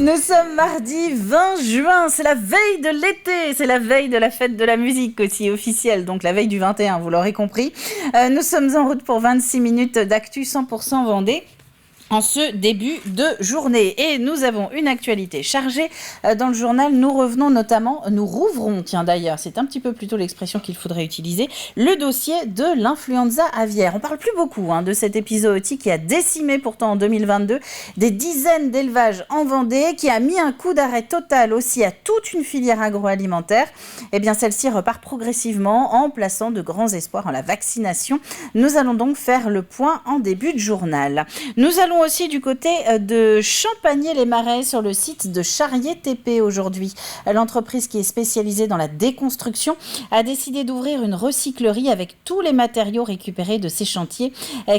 Nous sommes mardi 20 juin, c'est la veille de l'été, c'est la veille de la fête de la musique aussi officielle, donc la veille du 21, vous l'aurez compris. Nous sommes en route pour 26 minutes d'actu 100% Vendée en ce début de journée. Et nous avons une actualité chargée dans le journal. Nous rouvrons, d'ailleurs, c'est un petit peu plutôt l'expression qu'il faudrait utiliser, le dossier de l'influenza aviaire. On parle plus beaucoup de cet épisode qui a décimé pourtant en 2022 des dizaines d'élevages en Vendée, qui a mis un coup d'arrêt total aussi à toute une filière agroalimentaire. Eh bien, celle-ci repart progressivement en plaçant de grands espoirs en la vaccination. Nous allons donc faire le point en début de journal. Nous allons aussi du côté de Champagné-les-Marais sur le site de Charrier TP aujourd'hui. L'entreprise qui est spécialisée dans la déconstruction a décidé d'ouvrir une recyclerie avec tous les matériaux récupérés de ces chantiers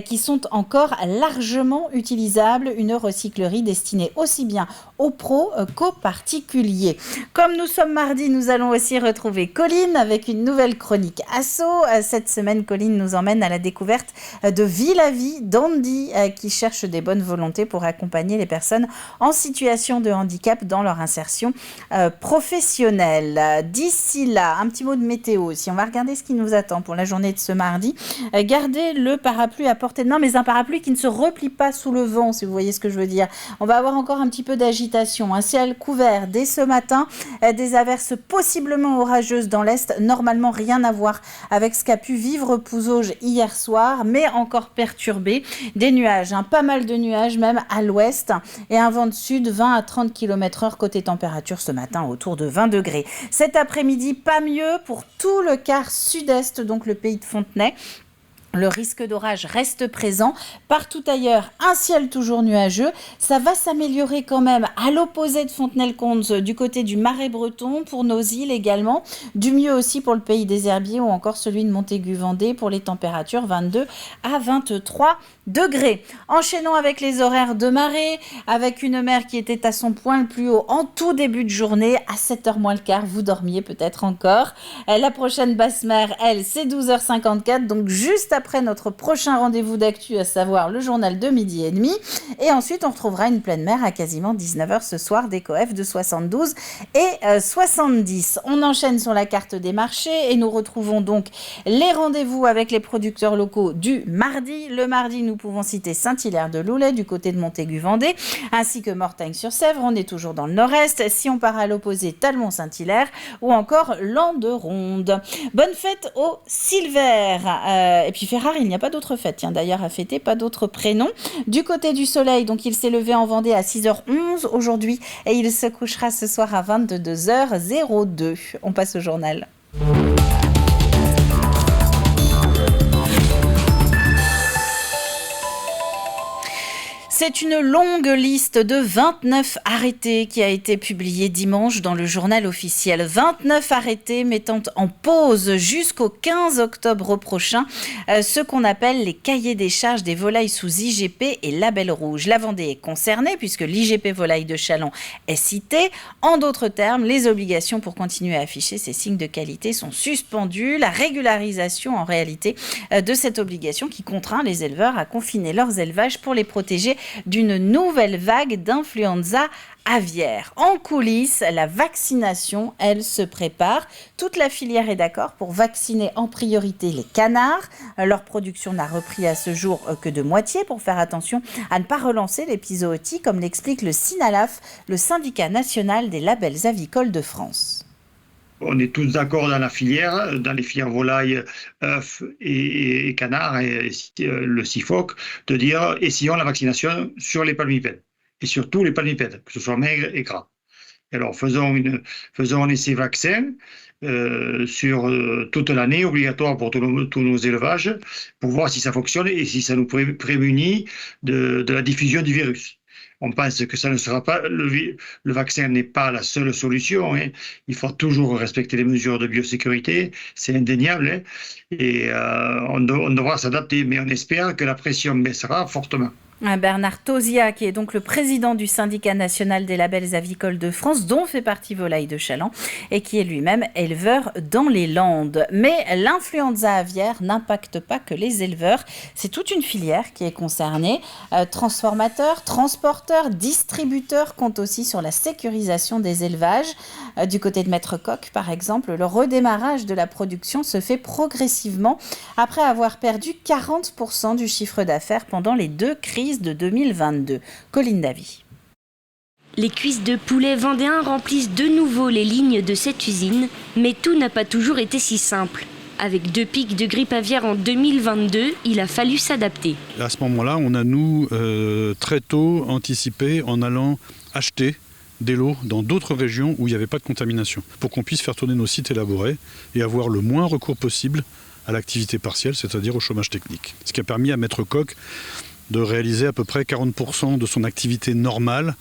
qui sont encore largement utilisables. Une recyclerie destinée aussi bien aux pros qu'aux particuliers. Comme nous sommes mardi, nous allons aussi retrouver Colline avec une nouvelle chronique asso. Cette semaine, Colline nous emmène à la découverte de Vie-la-Vie d'Andy qui cherche des bonne volonté pour accompagner les personnes en situation de handicap dans leur insertion professionnelle. D'ici là, un petit mot de météo. Si on va regarder ce qui nous attend pour la journée de ce mardi, gardez le parapluie à portée de main, mais un parapluie qui ne se replie pas sous le vent, si vous voyez ce que je veux dire. On va avoir encore un petit peu d'agitation, un ciel couvert dès ce matin, des averses possiblement orageuses dans l'est, normalement rien à voir avec ce qu'a pu vivre Pouzauges hier soir, mais encore perturbé. Des nuages, pas mal de nuages même à l'ouest et un vent de sud 20 à 30 km/h côté température ce matin autour de 20 degrés. Cet après-midi, pas mieux pour tout le quart sud-est, donc le pays de Fontenay. Le risque d'orage reste présent. Partout ailleurs, un ciel toujours nuageux. Ça va s'améliorer quand même à l'opposé de Fontenay-le-Comte, du côté du Marais breton, pour nos îles également. Du mieux aussi pour le pays des Herbiers ou encore celui de Montaigu-Vendée pour les températures 22 à 23 degrés. Enchaînons avec les horaires de marée, avec une mer qui était à son point le plus haut en tout début de journée, à 7h moins le quart. Vous dormiez peut-être encore. La prochaine basse mer, elle, c'est 12h54, donc juste après notre prochain rendez-vous d'actu, à savoir le journal de midi et demi. Et ensuite, on retrouvera une pleine mer à quasiment 19h ce soir, des coefs de 72 et 70. On enchaîne sur la carte des marchés et nous retrouvons donc les rendez-vous avec les producteurs locaux du mardi. Le mardi, nous pouvons citer Saint-Hilaire-de-Loulay du côté de Montaigu-Vendée, ainsi que Mortagne-sur-Sèvre. On est toujours dans le nord-est. Si on part à l'opposé, Talmont-Saint-Hilaire ou encore Landeronde. Bonne fête au Silver. Et puis Ferrare, il n'y a pas d'autre fête, d'ailleurs à fêter, pas d'autres prénoms. Du côté du soleil, donc il s'est levé en Vendée à 6h11 aujourd'hui et il se couchera ce soir à 22h02. On passe au journal. C'est une longue liste de 29 arrêtés qui a été publiée dimanche dans le journal officiel. 29 arrêtés mettant en pause jusqu'au 15 octobre prochain ce qu'on appelle les cahiers des charges des volailles sous IGP et label rouge. La Vendée est concernée puisque l'IGP volaille de Châlons est cité. En d'autres termes, les obligations pour continuer à afficher ces signes de qualité sont suspendues. La régularisation en réalité de cette obligation qui contraint les éleveurs à confiner leurs élevages pour les protéger d'une nouvelle vague d'influenza aviaire. En coulisses, la vaccination, elle, se prépare. Toute la filière est d'accord pour vacciner en priorité les canards. Leur production n'a repris à ce jour que de moitié pour faire attention à ne pas relancer l'épizootie, comme l'explique le SINALAF, le syndicat national des labels avicoles de France. On est tous d'accord dans la filière, dans les filières volailles, œufs et canards et le SIFOC, de dire essayons la vaccination sur les palmipèdes et sur tous les palmipèdes, que ce soit maigre et gras. Alors faisons un essai vaccin sur toute l'année, obligatoire pour tous nos élevages, pour voir si ça fonctionne et si ça nous prémunit de la diffusion du virus. On pense que ça ne sera pas, le vaccin n'est pas la seule solution. Il faut toujours respecter les mesures de biosécurité, c'est indéniable. Et on devra s'adapter, mais on espère que la pression baissera fortement. Bernard Tauziat, qui est donc le président du syndicat national des labels avicoles de France, dont fait partie Volailles de Chaland, et qui est lui-même éleveur dans les Landes. Mais l'influenza aviaire n'impacte pas que les éleveurs, c'est toute une filière qui est concernée. Transformateurs, transporteurs, distributeurs comptent aussi sur la sécurisation des élevages. Du côté de Maître Coq, par exemple, le redémarrage de la production se fait progressivement après avoir perdu 40% du chiffre d'affaires pendant les 2 crises de 2022. Colline Davy. Les cuisses de poulet vendéens remplissent de nouveau les lignes de cette usine, mais tout n'a pas toujours été si simple. Avec 2 pics de grippe aviaire en 2022, il a fallu s'adapter. À ce moment-là, on a très tôt anticipé en allant acheter des lots dans d'autres régions où il n'y avait pas de contamination, pour qu'on puisse faire tourner nos sites élaborés et avoir le moins recours possible à l'activité partielle, c'est-à-dire au chômage technique. Ce qui a permis à Maître Coq de réaliser à peu près 40% de son activité normale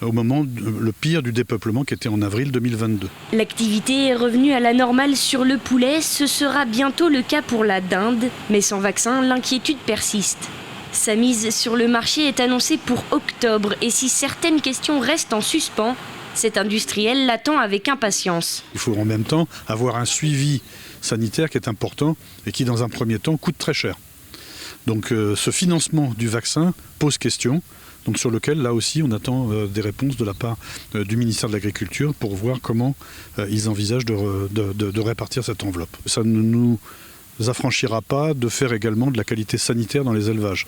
au moment le pire du dépeuplement qui était en avril 2022. L'activité est revenue à la normale sur le poulet, ce sera bientôt le cas pour la dinde, mais sans vaccin, l'inquiétude persiste. Sa mise sur le marché est annoncée pour octobre et si certaines questions restent en suspens, cet industriel l'attend avec impatience. Il faut en même temps avoir un suivi sanitaire qui est important et qui dans un premier temps coûte très cher. Donc ce financement du vaccin pose question, donc sur lequel là aussi on attend des réponses de la part du ministère de l'Agriculture pour voir comment ils envisagent de répartir cette enveloppe. Ça ne nous affranchira pas de faire également de la qualité sanitaire dans les élevages.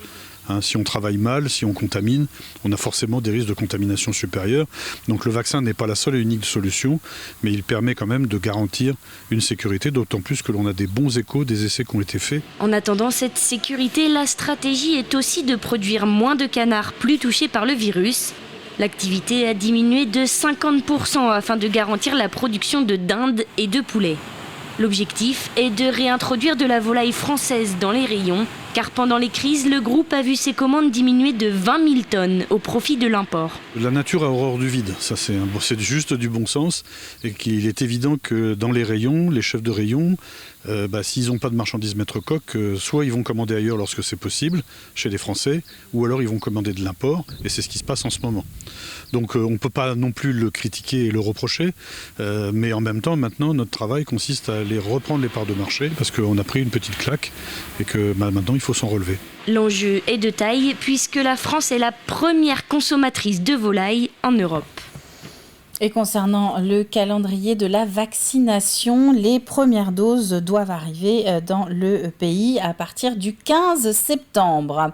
Si on travaille mal, si on contamine, on a forcément des risques de contamination supérieurs. Donc le vaccin n'est pas la seule et unique solution, mais il permet quand même de garantir une sécurité, d'autant plus que l'on a des bons échos des essais qui ont été faits. En attendant cette sécurité, la stratégie est aussi de produire moins de canards plus touchés par le virus. L'activité a diminué de 50% afin de garantir la production de dindes et de poulets. L'objectif est de réintroduire de la volaille française dans les rayons, car pendant les crises, le groupe a vu ses commandes diminuer de 20 000 tonnes au profit de l'import. La nature a horreur du vide, ça c'est juste du bon sens, et qu'il est évident que dans les rayons, les chefs de rayon, s'ils n'ont pas de marchandises Maître Coq, soit ils vont commander ailleurs lorsque c'est possible, chez les Français, ou alors ils vont commander de l'import, et c'est ce qui se passe en ce moment. Donc on ne peut pas non plus le critiquer et le reprocher, mais en même temps, maintenant, notre travail consiste à aller reprendre les parts de marché, parce qu'on a pris une petite claque, et que maintenant, il faut s'en relever. L'enjeu est de taille, puisque la France est la première consommatrice de volaille en Europe. Et concernant le calendrier de la vaccination, les premières doses doivent arriver dans le pays à partir du 15 septembre.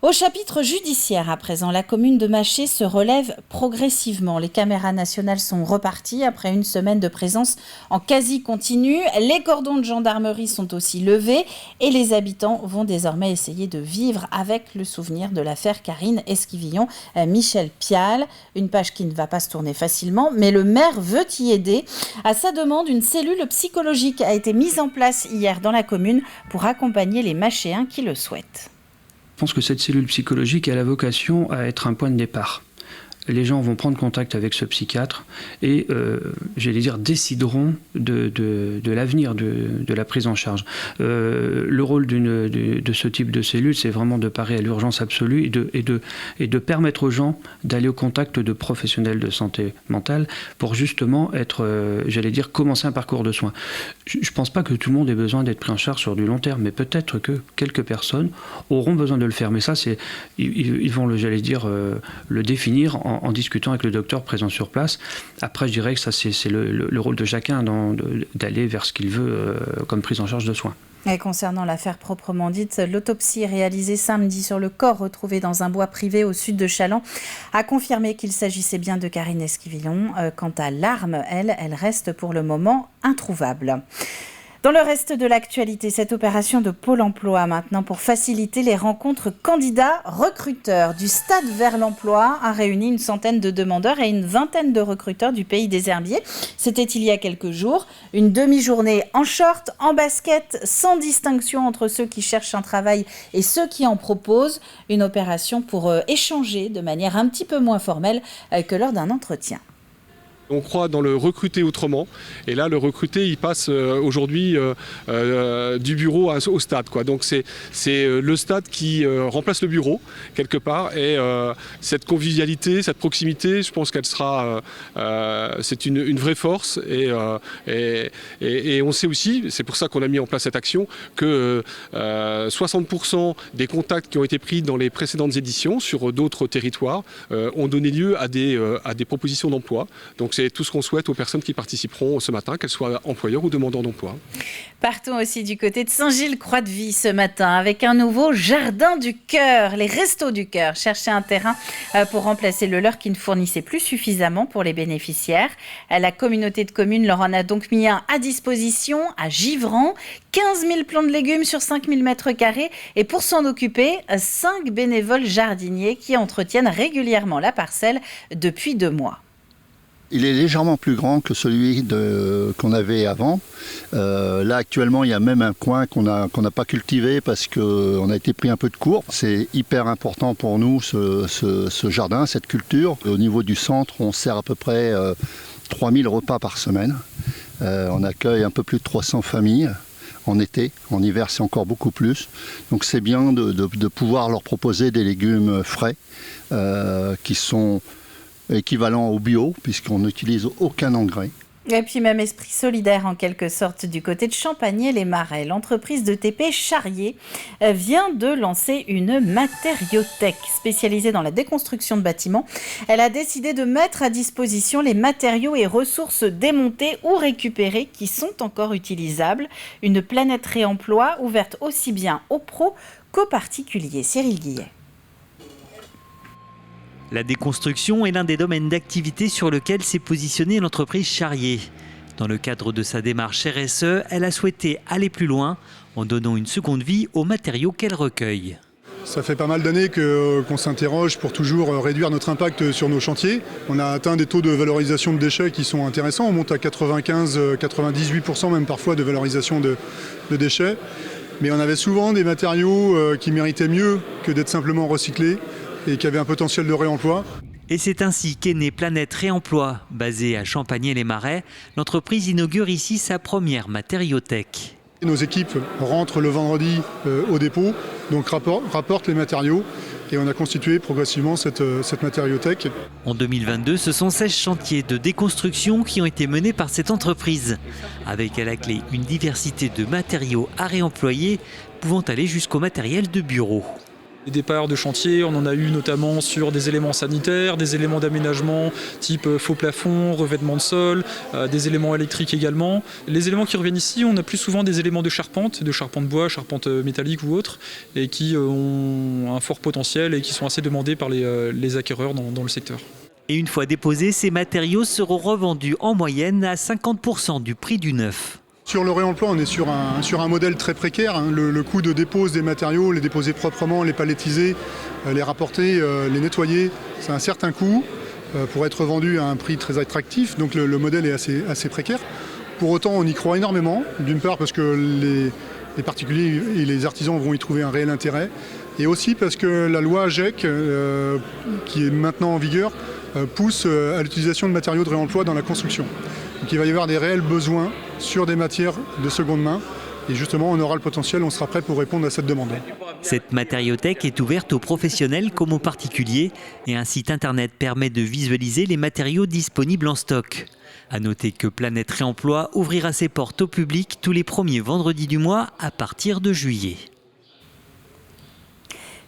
Au chapitre judiciaire, à présent, la commune de Maché se relève progressivement. Les caméras nationales sont reparties après une semaine de présence en quasi continu. Les cordons de gendarmerie sont aussi levés et les habitants vont désormais essayer de vivre avec le souvenir de l'affaire Karine Esquivillon, Michel Pial. Une page qui ne va pas se tourner facilement, mais le maire veut y aider. À sa demande, une cellule psychologique a été mise en place hier dans la commune pour accompagner les Machéens qui le souhaitent. Je pense que cette cellule psychologique a la vocation à être un point de départ. Les gens vont prendre contact avec ce psychiatre et, décideront de l'avenir de la prise en charge. Le rôle de ce type de cellule, c'est vraiment de parer à l'urgence absolue et de permettre aux gens d'aller au contact de professionnels de santé mentale pour justement commencer un parcours de soins. Je ne pense pas que tout le monde ait besoin d'être pris en charge sur du long terme, mais peut-être que quelques personnes auront besoin de le faire. Mais ça, ils vont le définir en discutant avec le docteur présent sur place. Après, je dirais que ça, c'est le rôle de chacun d'aller vers ce qu'il veut comme prise en charge de soins. Et concernant l'affaire proprement dite, l'autopsie réalisée samedi sur le corps retrouvé dans un bois privé au sud de Chaland a confirmé qu'il s'agissait bien de Karine Esquivillon. Quant à l'arme, elle reste pour le moment introuvable. Dans le reste de l'actualité, cette opération de Pôle emploi maintenant pour faciliter les rencontres candidats-recruteurs du Stade vers l'emploi a réuni une centaine de demandeurs et une vingtaine de recruteurs du pays des Herbiers. C'était il y a quelques jours. Une demi-journée en short, en basket, sans distinction entre ceux qui cherchent un travail et ceux qui en proposent. Une opération pour échanger de manière un petit peu moins formelle que lors d'un entretien. On croit dans le recruter autrement. Et là, le recruter, il passe aujourd'hui du bureau au stade, quoi. Donc c'est le stade qui remplace le bureau, quelque part. Et cette convivialité, cette proximité, je pense qu'elle sera... c'est une vraie force. Et on sait aussi, c'est pour ça qu'on a mis en place cette action, que 60% des contacts qui ont été pris dans les précédentes éditions sur d'autres territoires ont donné lieu à des propositions d'emploi. Donc c'est tout ce qu'on souhaite aux personnes qui participeront ce matin, qu'elles soient employeurs ou demandeurs d'emploi. Partons aussi du côté de Saint-Gilles-Croix-de-Vie ce matin avec un nouveau jardin du cœur. Les Restos du Cœur cherchaient un terrain pour remplacer le leur qui ne fournissait plus suffisamment pour les bénéficiaires. La communauté de communes leur en a donc mis un à disposition à Givran. 15 000 plants de légumes sur 5 000 mètres carrés. Et pour s'en occuper, 5 bénévoles jardiniers qui entretiennent régulièrement la parcelle depuis 2 mois. Il est légèrement plus grand que celui qu'on avait avant. Là actuellement il y a même un coin qu'on n'a pas cultivé parce qu'on a été pris un peu de court. C'est hyper important pour nous ce jardin, cette culture. Au niveau du centre, on sert à peu près 3000 repas par semaine. On accueille un peu plus de 300 familles en été. En hiver c'est encore beaucoup plus. Donc c'est bien de pouvoir leur proposer des légumes frais qui sont équivalent au bio, puisqu'on n'utilise aucun engrais. Et puis même esprit solidaire en quelque sorte du côté de Champagné-les-Marais. L'entreprise de TP Charrier vient de lancer une matériothèque spécialisée dans la déconstruction de bâtiments. Elle a décidé de mettre à disposition les matériaux et ressources démontés ou récupérés qui sont encore utilisables. Une planète réemploi ouverte aussi bien aux pros qu'aux particuliers. Cyril Guillet. La déconstruction est l'un des domaines d'activité sur lequel s'est positionnée l'entreprise Charrier. Dans le cadre de sa démarche RSE, elle a souhaité aller plus loin en donnant une seconde vie aux matériaux qu'elle recueille. Ça fait pas mal d'années qu'on s'interroge pour toujours réduire notre impact sur nos chantiers. On a atteint des taux de valorisation de déchets qui sont intéressants. On monte à 95-98% même parfois de valorisation de déchets. Mais on avait souvent des matériaux qui méritaient mieux que d'être simplement recyclés et qui avaient un potentiel de réemploi. Et c'est ainsi qu'est née Planète Réemploi. Basée à Champagné-les-Marais, l'entreprise inaugure ici sa première matériothèque. Nos équipes rentrent le vendredi au dépôt, donc rapportent les matériaux et on a constitué progressivement cette matériothèque. En 2022, ce sont 16 chantiers de déconstruction qui ont été menés par cette entreprise, avec à la clé une diversité de matériaux à réemployer, pouvant aller jusqu'au matériel de bureau. Les départs de chantier, on en a eu notamment sur des éléments sanitaires, des éléments d'aménagement type faux plafond, revêtement de sol, des éléments électriques également. Les éléments qui reviennent ici, on a plus souvent des éléments de charpente bois, charpente métallique ou autre, et qui ont un fort potentiel et qui sont assez demandés par les acquéreurs dans le secteur. Et une fois déposés, ces matériaux seront revendus en moyenne à 50% du prix du neuf. Sur le réemploi, on est sur un modèle très précaire. Le coût de dépose des matériaux, les déposer proprement, les palettiser, les rapporter, les nettoyer, c'est un certain coût pour être vendu à un prix très attractif. Donc le modèle est assez précaire. Pour autant, on y croit énormément. D'une part parce que les particuliers et les artisans vont y trouver un réel intérêt. Et aussi parce que la loi AGEC, qui est maintenant en vigueur, pousse à l'utilisation de matériaux de réemploi dans la construction. Donc il va y avoir des réels besoins sur des matières de seconde main. Et justement, on aura le potentiel, on sera prêt pour répondre à cette demande. Cette matériothèque est ouverte aux professionnels comme aux particuliers et un site internet permet de visualiser les matériaux disponibles en stock. A noter que Planète Réemploi ouvrira ses portes au public tous les premiers vendredis du mois à partir de juillet.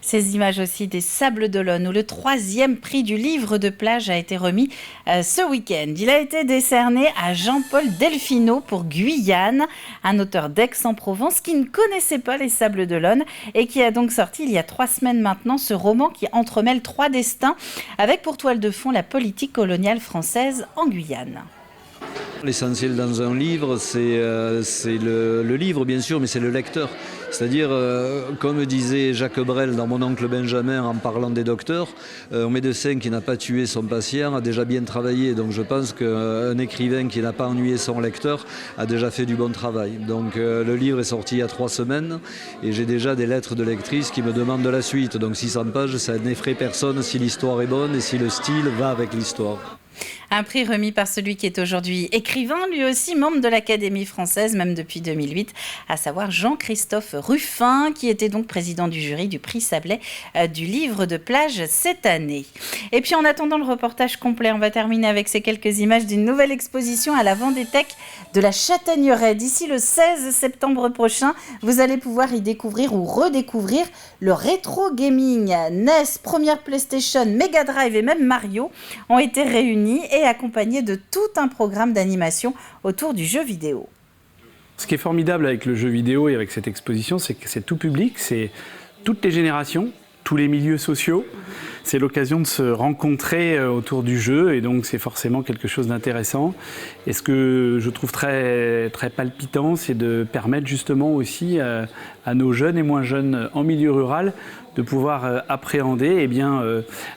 Ces images aussi des Sables d'Olonne où le 3e prix du livre de plage a été remis ce week-end. Il a été décerné à Jean-Paul Delfino pour Guyane, un auteur d'Aix-en-Provence qui ne connaissait pas les Sables d'Olonne et qui a donc sorti il y a 3 semaines maintenant ce roman qui entremêle 3 destins avec pour toile de fond la politique coloniale française en Guyane. L'essentiel dans un livre, c'est le livre bien sûr, mais c'est le lecteur. C'est-à-dire, comme disait Jacques Brel dans Mon oncle Benjamin en parlant des docteurs, un médecin qui n'a pas tué son patient a déjà bien travaillé. Donc je pense qu'un écrivain qui n'a pas ennuyé son lecteur a déjà fait du bon travail. Donc le livre est sorti il y a 3 semaines et j'ai déjà des lettres de lectrices qui me demandent de la suite. Donc 600 pages, ça n'effraie personne si l'histoire est bonne et si le style va avec l'histoire. Un prix remis par celui qui est aujourd'hui écrivain, lui aussi membre de l'Académie française, même depuis 2008, à savoir Jean-Christophe Ruffin, qui était donc président du jury du prix Sablet du livre de plage cette année. Et puis en attendant le reportage complet, on va terminer avec ces quelques images d'une nouvelle exposition à la Vendée-Tech de la Châtaigneraie. D'ici le 16 septembre prochain, vous allez pouvoir y découvrir ou redécouvrir le rétro gaming. NES, première PlayStation, Mega Drive et même Mario ont été réunis et accompagnés de tout un programme d'animation autour du jeu vidéo. Ce qui est formidable avec le jeu vidéo et avec cette exposition, c'est que c'est tout public, c'est toutes les générations, tous les milieux sociaux. C'est l'occasion de se rencontrer autour du jeu et donc c'est forcément quelque chose d'intéressant. Et ce que je trouve très, très palpitant, c'est de permettre justement aussi à nos jeunes et moins jeunes en milieu rural de pouvoir appréhender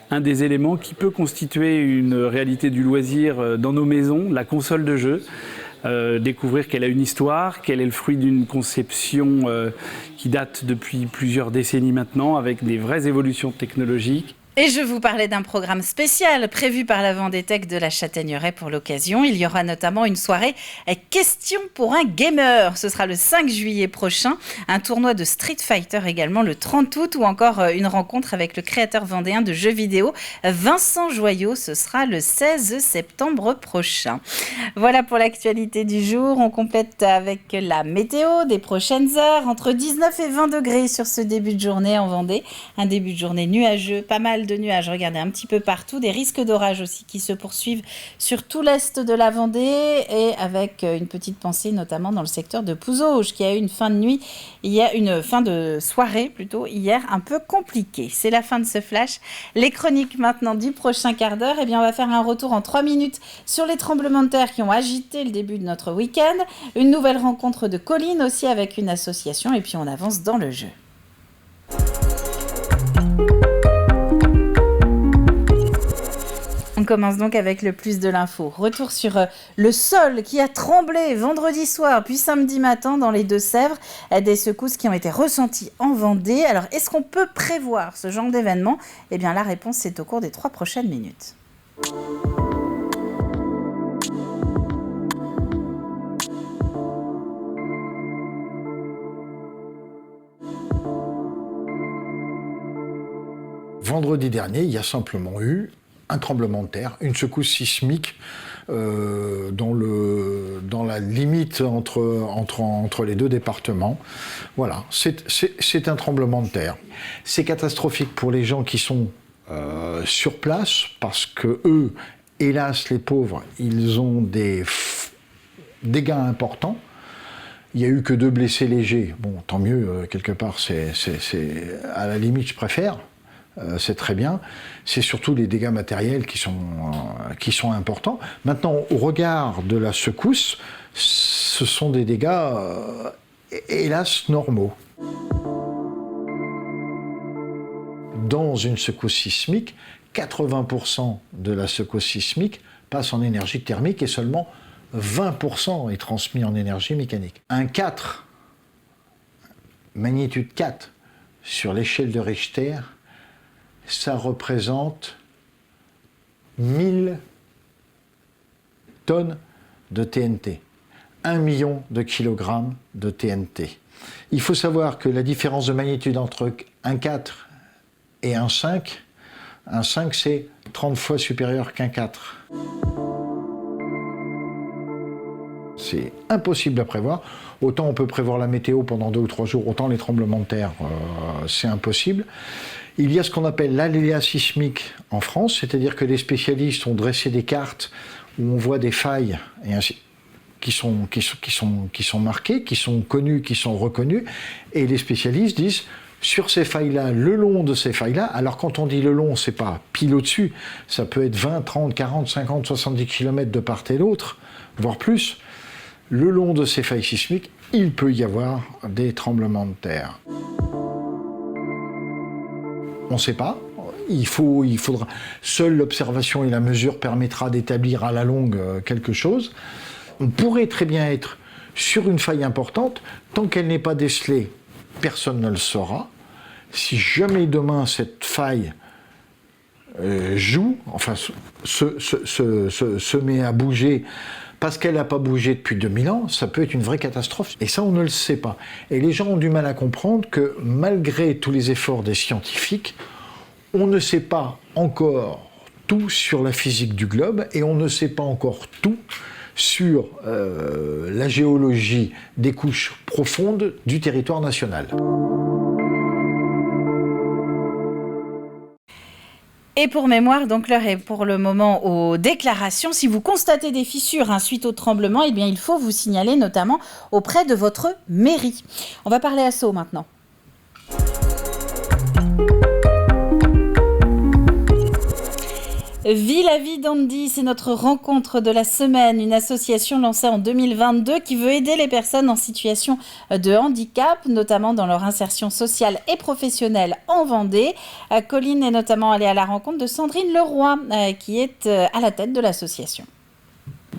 un des éléments qui peut constituer une réalité du loisir dans nos maisons, la console de jeu. Découvrir qu'elle a une histoire, qu'elle est le fruit d'une conception qui date depuis plusieurs décennies maintenant, avec des vraies évolutions technologiques. Et je vous parlais d'un programme spécial prévu par la Vendée-Tech de la Châtaigneraie pour l'occasion. Il y aura notamment une soirée Question pour un gamer. Ce sera le 5 juillet prochain. Un tournoi de Street Fighter également le 30 août ou encore une rencontre avec le créateur vendéen de jeux vidéo Vincent Joyot. Ce sera le 16 septembre prochain. Voilà pour l'actualité du jour. On complète avec la météo des prochaines heures. Entre 19 et 20 degrés sur ce début de journée en Vendée. Un début de journée nuageux, pas mal de nuages, regardez, un petit peu partout, des risques d'orage aussi qui se poursuivent sur tout l'est de la Vendée et avec une petite pensée notamment dans le secteur de Pouzauges qui a eu une fin de soirée plutôt hier un peu compliquée. C'est la fin de ce flash. Les chroniques maintenant du prochain quart d'heure, on va faire un retour en 3 minutes sur les tremblements de terre qui ont agité le début de notre week-end, une nouvelle rencontre de Colline aussi avec une association et puis on avance dans le jeu. On commence donc avec le plus de l'info. Retour sur le sol qui a tremblé vendredi soir puis samedi matin dans les Deux-Sèvres. Des secousses qui ont été ressenties en Vendée. Alors, est-ce qu'on peut prévoir ce genre d'événement ? La réponse, c'est au cours des 3 prochaines minutes. Vendredi dernier, il y a simplement eu un tremblement de terre, une secousse sismique dans la limite entre les deux départements. Voilà, c'est un tremblement de terre. C'est catastrophique pour les gens qui sont sur place parce que eux, hélas, les pauvres, ils ont des dégâts importants. Il n'y a eu que 2 blessés légers. Bon, tant mieux, quelque part, c'est à la limite, je préfère. C'est très bien. C'est surtout les dégâts matériels qui sont importants. Maintenant, au regard de la secousse, ce sont des dégâts, hélas, normaux. Dans une secousse sismique, 80% de la secousse sismique passe en énergie thermique et seulement 20% est transmis en énergie mécanique. Un 4, magnitude 4, sur l'échelle de Richter, ça représente 1000 tonnes de TNT, 1 million de kilogrammes de TNT. Il faut savoir que la différence de magnitude entre un 4 et un 5 c'est 30 fois supérieur qu'un 4. C'est impossible à prévoir. Autant on peut prévoir la météo pendant 2 ou 3 jours, autant les tremblements de terre, c'est impossible. Il y a ce qu'on appelle l'aléa sismique en France, c'est-à-dire que les spécialistes ont dressé des cartes où on voit des failles et ainsi, qui sont marquées, qui sont connues, qui sont reconnues, et les spécialistes disent sur ces failles-là, le long de ces failles-là, alors quand on dit le long, c'est pas pile au-dessus, ça peut être 20, 30, 40, 50, 70 km de part et d'autre, voire plus. Le long de ces failles sismiques, il peut y avoir des tremblements de terre. On ne sait pas. Il faudra. Seule l'observation et la mesure permettra d'établir à la longue quelque chose. On pourrait très bien être sur une faille importante. Tant qu'elle n'est pas décelée, personne ne le saura. Si jamais demain cette faille joue, enfin se met à bouger parce qu'elle n'a pas bougé depuis 2000 ans, ça peut être une vraie catastrophe. Et ça, on ne le sait pas. Et les gens ont du mal à comprendre que malgré tous les efforts des scientifiques, on ne sait pas encore tout sur la physique du globe et on ne sait pas encore tout sur la géologie des couches profondes du territoire national. Et pour mémoire, donc l'heure est pour le moment aux déclarations. Si vous constatez des fissures suite au tremblement, eh bien il faut vous signaler notamment auprès de votre mairie. On va parler asso maintenant. Vie la vie d'Andy, c'est notre rencontre de la semaine, une association lancée en 2022 qui veut aider les personnes en situation de handicap, notamment dans leur insertion sociale et professionnelle en Vendée. Colline est notamment allée à la rencontre de Sandrine Leroy, qui est à la tête de l'association.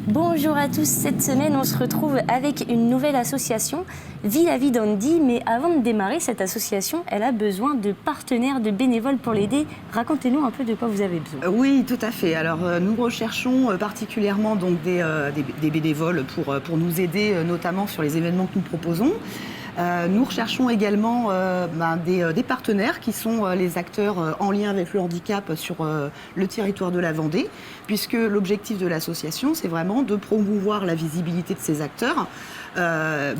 Bonjour à tous, cette semaine on se retrouve avec une nouvelle association, Vie la vie d'Andy, mais avant de démarrer cette association, elle a besoin de partenaires, de bénévoles pour l'aider. Racontez-nous un peu de quoi vous avez besoin. Oui, tout à fait. Alors nous recherchons particulièrement donc, des bénévoles pour nous aider notamment sur les événements que nous proposons. Nous recherchons également des partenaires qui sont les acteurs en lien avec le handicap sur le territoire de la Vendée, puisque l'objectif de l'association, c'est vraiment de promouvoir la visibilité de ces acteurs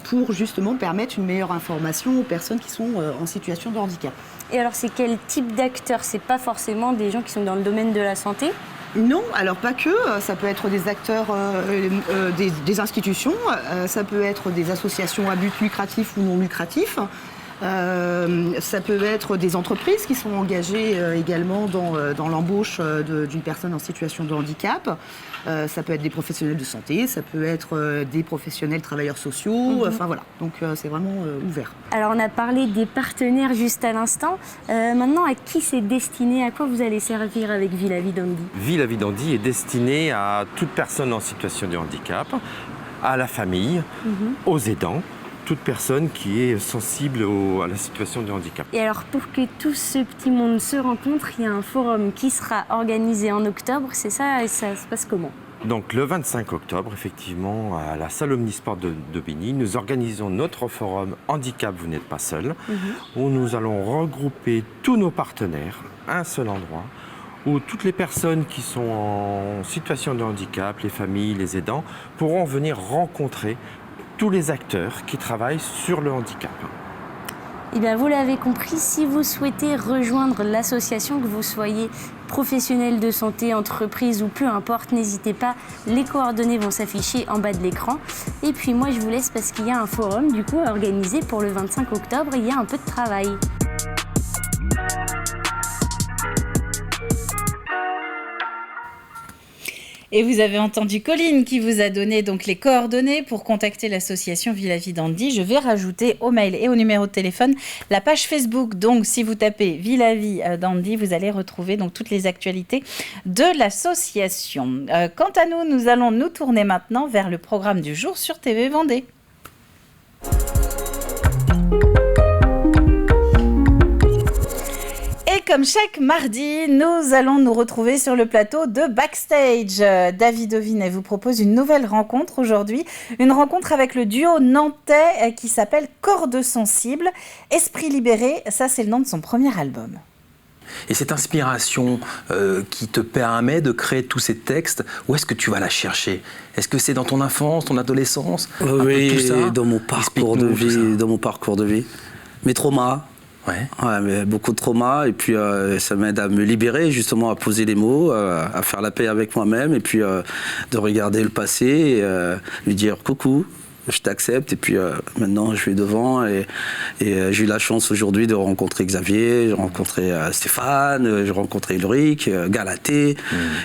pour justement permettre une meilleure information aux personnes qui sont en situation de handicap. Et alors c'est quel type d'acteurs? C'est pas forcément des gens qui sont dans le domaine de la santé? Non, alors pas que, ça peut être des acteurs des institutions, ça peut être des associations à but lucratif ou non lucratif, ça peut être des entreprises qui sont engagées également dans l'embauche d'une personne en situation de handicap, ça peut être des professionnels de santé, ça peut être des professionnels travailleurs sociaux, enfin voilà, donc c'est vraiment ouvert. Alors on a parlé des partenaires juste à l'instant, maintenant à qui c'est destiné, à quoi vous allez servir avec Vie la vie d'Andy? Vie la vie d'Andy est destinée à toute personne en situation de handicap, à la famille, aux aidants, toute personne qui est sensible à la situation de handicap. Et alors pour que tout ce petit monde se rencontre, il y a un forum qui sera organisé en octobre, c'est ça, et ça se passe comment? Donc le 25 octobre, effectivement, à la salle Omnisport de Bigny, nous organisons notre forum Handicap, vous n'êtes pas seul, où nous allons regrouper tous nos partenaires à un seul endroit, où toutes les personnes qui sont en situation de handicap, les familles, les aidants, pourront venir rencontrer tous les acteurs qui travaillent sur le handicap. Eh bien, vous l'avez compris, si vous souhaitez rejoindre l'association, que vous soyez professionnel de santé, entreprise ou peu importe, n'hésitez pas, les coordonnées vont s'afficher en bas de l'écran. Et puis moi, je vous laisse parce qu'il y a un forum du coup organisé pour le 25 octobre, il y a un peu de travail. Et vous avez entendu Colline qui vous a donné donc les coordonnées pour contacter l'association Vie la vie d'Andy. Je vais rajouter au mail et au numéro de téléphone la page Facebook. Donc si vous tapez Vie la vie d'Andy, vous allez retrouver donc toutes les actualités de l'association. Quant à nous, nous allons nous tourner maintenant vers le programme du jour sur TV Vendée. Comme chaque mardi, nous allons nous retrouver sur le plateau de Backstage. David Ovinet vous propose une nouvelle rencontre aujourd'hui. Une rencontre avec le duo nantais qui s'appelle Cordes sensibles. Esprit libéré, ça c'est le nom de son premier album. Et cette inspiration qui te permet de créer tous ces textes, où est-ce que tu vas la chercher? Est-ce que c'est dans ton enfance, ton adolescence? Oui, tout ça dans mon parcours de vie. Mes traumas. Ouais, mais beaucoup de traumas, et puis ça m'aide à me libérer, justement à poser les mots, à faire la paix avec moi-même, et puis de regarder le passé et lui dire coucou, je t'accepte, et puis maintenant je vais devant, et j'ai eu la chance aujourd'hui de rencontrer Xavier, j'ai rencontré Stéphane, j'ai rencontré Ulrich, Galatée,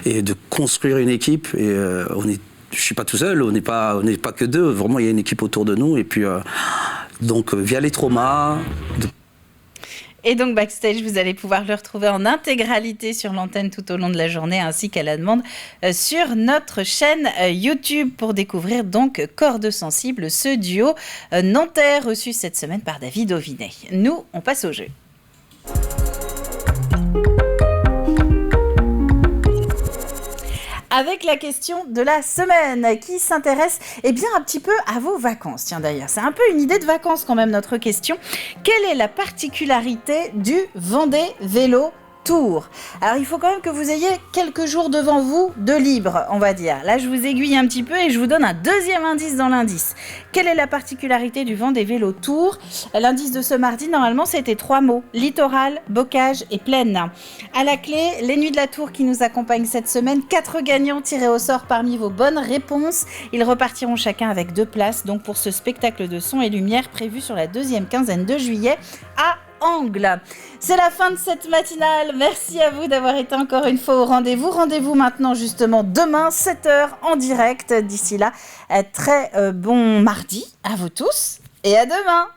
et de construire une équipe, et je suis pas tout seul, on n'est pas que deux, vraiment il y a une équipe autour de nous, et puis donc via les traumas. Et donc Backstage, vous allez pouvoir le retrouver en intégralité sur l'antenne tout au long de la journée, ainsi qu'à la demande sur notre chaîne YouTube pour découvrir donc Cordes sensibles, ce duo nantais reçu cette semaine par David Ovinet. Nous, on passe au jeu. avec la question de la semaine qui s'intéresse un petit peu à vos vacances. Tiens d'ailleurs, c'est un peu une idée de vacances quand même notre question. Quelle est la particularité du Vendée Vélo Tour? Alors il faut quand même que vous ayez quelques jours devant vous de libre, on va dire. Là je vous aiguille un petit peu et je vous donne un deuxième indice dans l'indice. Quelle est la particularité du Vendée Vélo Tour? L'indice de ce mardi, normalement c'était 3 mots: littoral, bocage et plaine. À la clé, les Nuits de la Tour qui nous accompagnent cette semaine, 4 gagnants tirés au sort parmi vos bonnes réponses. Ils repartiront chacun avec 2 places donc pour ce spectacle de son et lumière prévu sur la deuxième quinzaine de juillet à Angles. C'est la fin de cette matinale. Merci à vous d'avoir été encore une fois au rendez-vous. Rendez-vous maintenant justement demain 7h en direct. D'ici là, très bon mardi à vous tous et à demain.